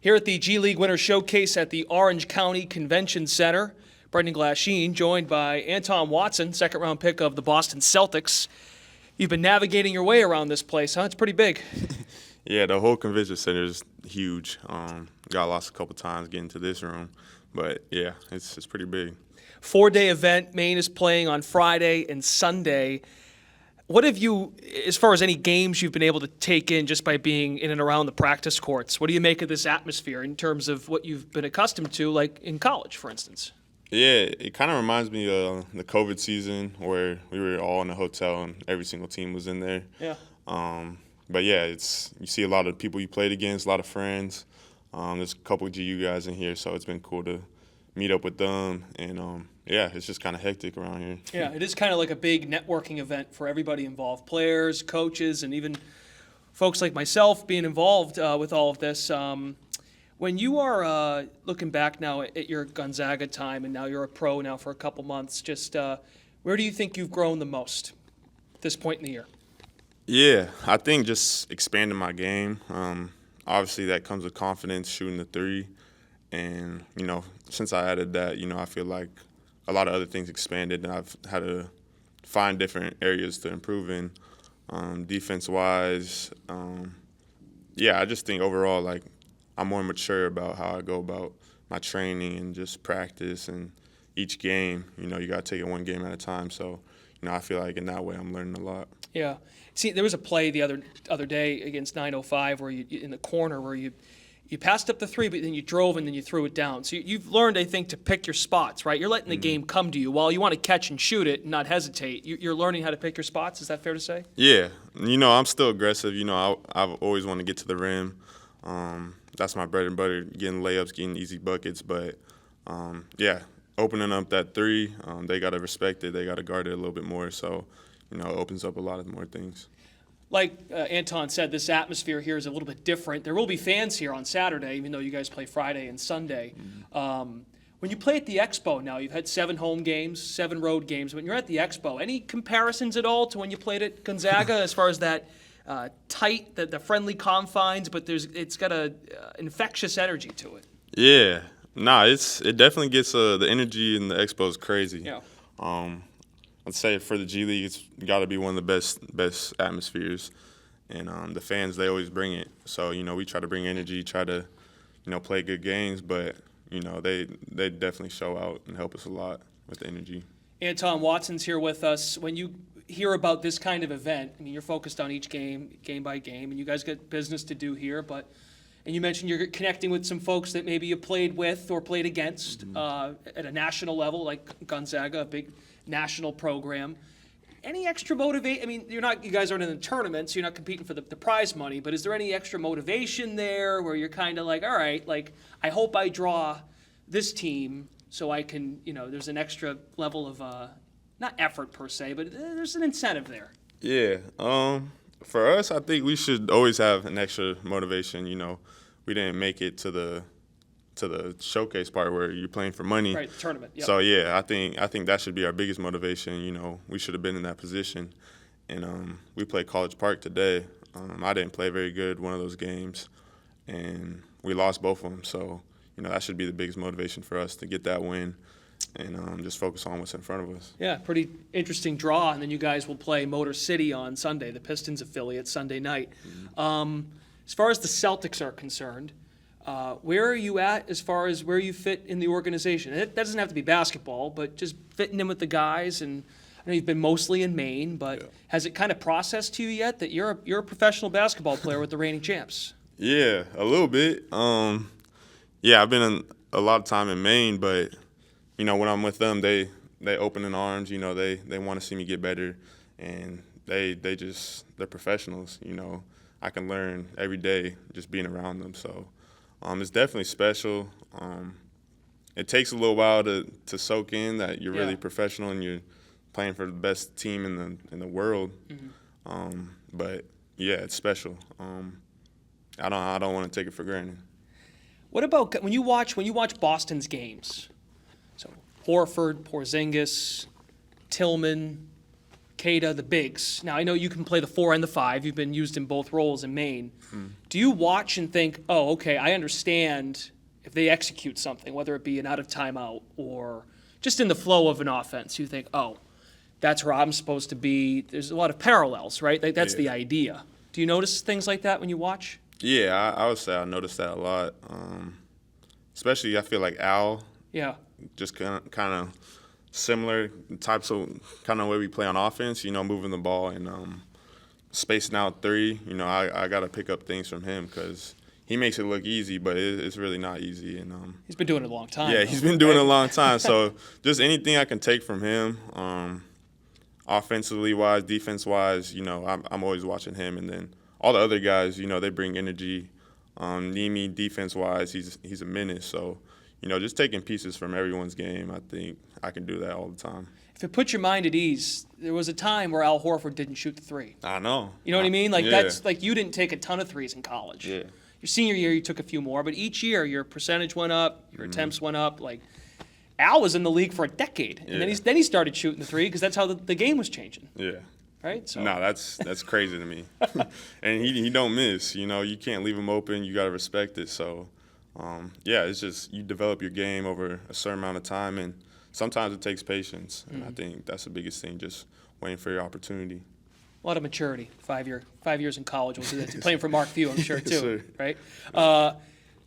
Here at the G League Winter Showcase at the Orange County Convention Center, Brendan Glasheen joined by Anton Watson, second-round pick of the Boston Celtics. You've been navigating your way around this place, huh? It's pretty big. Yeah, the whole convention center is huge. Got lost a couple times getting to this room, but yeah, it's pretty big. 4-day event. Maine is playing on Friday and Sunday. What have you, as far as any games you've been able to take in just by being in and around the practice courts, what do you make of this atmosphere in terms of what you've been accustomed to, like in college, for instance? Yeah, it kind of reminds me of the COVID season where we were all in a hotel and every single team was in there. Yeah. But yeah, you see a lot of people you played against, a lot of friends. There's a couple of GU guys in here, so it's been cool to meet up with them. And yeah, it's just kind of hectic around here. Yeah, it is kind of like a big networking event for everybody involved, players, coaches, and even folks like myself being involved with all of this. When you are looking back now at your Gonzaga time, and now you're a pro now for a couple months, just where do you think you've grown the most at this point in the year? Yeah, I think just expanding my game. Obviously, that comes with confidence, shooting the three. And, since I added that, I feel like a lot of other things expanded, and I've had to find different areas to improve in. Defense-wise, yeah, I just think overall, like, I'm more mature about how I go about my training and just practice and each game. You got to take it one game at a time. So, I feel like in that way I'm learning a lot. Yeah. See, there was a play the other day against 905 where you in the corner where you passed up the three, but then you drove and then you threw it down. So you've learned, I think, to pick your spots, right? You're letting the game come to you. While you want to catch and shoot it and not hesitate, you're learning how to pick your spots. Is that fair to say? Yeah. I'm still aggressive. I've always wanted to get to the rim. That's my bread and butter, getting layups, getting easy buckets. But, yeah, opening up that three, they got to respect it. They got to guard it a little bit more. So, it opens up a lot of more things. Like Anton said, this atmosphere here is a little bit different. There will be fans here on Saturday, even though you guys play Friday and Sunday. Mm-hmm. When you play at the Expo now, you've had 7 home games, 7 road games. When you're at the Expo, any comparisons at all to when you played at Gonzaga as far as that tight, the friendly confines, but it's got a infectious energy to it? Yeah. It definitely gets the energy in the Expo is crazy. Yeah. I'd say for the G League, it's got to be one of the best atmospheres, and the fans, they always bring it. So we try to bring energy, try to play good games, but they definitely show out and help us a lot with the energy. Anton Watson's here with us. When you hear about this kind of event, I mean, you're focused on each game by game, and you guys got business to do here, and you mentioned you're connecting with some folks that maybe you played with or played against at a national level, like Gonzaga, a big national program. Any extra motivate? I mean, you guys aren't in the tournament, so you're not competing for the prize money, but is there any extra motivation there where you're kind of like, all right, like, I hope I draw this team so I can, there's an extra level of, not effort per se, but there's an incentive there. Yeah. For us, I think we should always have an extra motivation. We didn't make it to the showcase part where you're playing for money. Right, the tournament. Yep. So yeah, I think that should be our biggest motivation. We should have been in that position. And we played College Park today. I didn't play very good one of those games, and we lost both of them. So that should be the biggest motivation for us to get that win and just focus on what's in front of us. Yeah, pretty interesting draw. And then you guys will play Motor City on Sunday, the Pistons affiliate, Sunday night. Mm-hmm. As far as the Celtics are concerned, where are you at as far as where you fit in the organization? That doesn't have to be basketball, but just fitting in with the guys. And I know you've been mostly in Maine, but has it kind of processed to you yet that you're a professional basketball player with the reigning champs? Yeah, a little bit. Yeah, I've been a lot of time in Maine, but when I'm with them, they open in arms. They want to see me get better, and they're professionals. I can learn every day just being around them. So. It's definitely special. It takes a little while to soak in that you're really professional and you're playing for the best team in the world. Mm-hmm. But yeah, it's special. I don't want to take it for granted. What about when you watch Boston's games? So Horford, Porzingis, Tillman, Queta, the bigs. Now, I know you can play the 4 and the 5. You've been used in both roles in Maine. Do you watch and think, oh, okay, I understand if they execute something, whether it be an out of timeout or just in the flow of an offense, you think, oh, that's where I'm supposed to be. There's a lot of parallels, right? Like, that's the idea. Do you notice things like that when you watch? Yeah, I would say I noticed that a lot. Especially, I feel like Al, Yeah. just kind of similar types of kind of way we play on offense, moving the ball and spacing out 3. I got to pick up things from him because he makes it look easy, but it's really not easy. And he's been doing it a long time. Yeah, though, he's been doing it a right? long time. So just anything I can take from him, offensively wise, defense wise, I'm always watching him. And then all the other guys, they bring energy. Nimi, defense wise, he's a menace. So just taking pieces from everyone's game, I think I can do that all the time. If it puts your mind at ease, there was a time where Al Horford didn't shoot the 3. I know. You know what I mean? Like, yeah. that's like you didn't take a ton of 3s in college. Yeah. Your senior year, you took a few more, but each year your percentage went up, your attempts went up. Like, Al was in the league for a decade, and then he started shooting the 3 because that's how the game was changing. Yeah. Right? So. No, that's crazy to me. And he don't miss. You can't leave him open. You got to respect it. So, it's just you develop your game over a certain amount of time, and sometimes it takes patience. And I think that's the biggest thing, just waiting for your opportunity. A lot of maturity. 5 years in college will do that. Playing for Mark Few, I'm sure, too. Sure. Right? How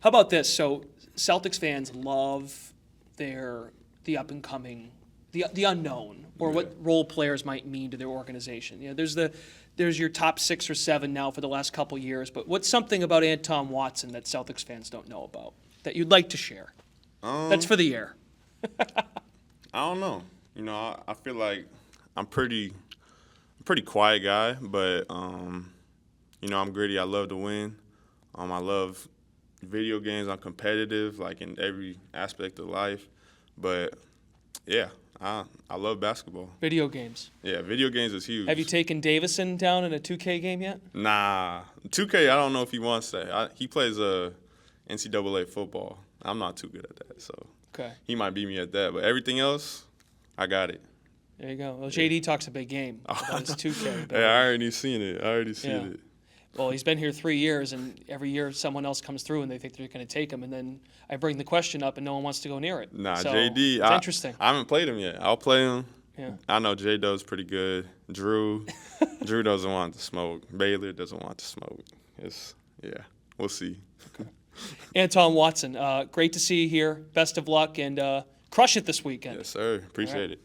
about this? So Celtics fans love the up-and-coming, the unknown, or what role players might mean to their organization. There's your top 6 or 7 now for the last couple years, but what's something about Anton Watson that Celtics fans don't know about that you'd like to share? That's for the air. I don't know. I feel like I'm pretty quiet guy, but I'm gritty. I love to win. I love video games. I'm competitive, like in every aspect of life. But yeah, I love basketball. Video games. Yeah, video games is huge. Have you taken Davison down in a 2K game yet? Nah, 2K. I don't know if he wants that. He plays NCAA football. I'm not too good at that, so Okay. he might beat me at that. But everything else, I got it. There you go. Well, JD talks a big game about his 2K. Yeah, I already seen it. it. Well, he's been here 3 years, and every year someone else comes through and they think they're going to take him, and then I bring the question up and no one wants to go near it. Nah, so JD. It's interesting. I haven't played him yet. I'll play him. Yeah. I know J-Do's pretty good. Drew doesn't want to smoke. Baylor doesn't want to smoke. We'll see. Anton Watson, great to see you here. Best of luck, and crush it this weekend. Yes, sir. Appreciate it.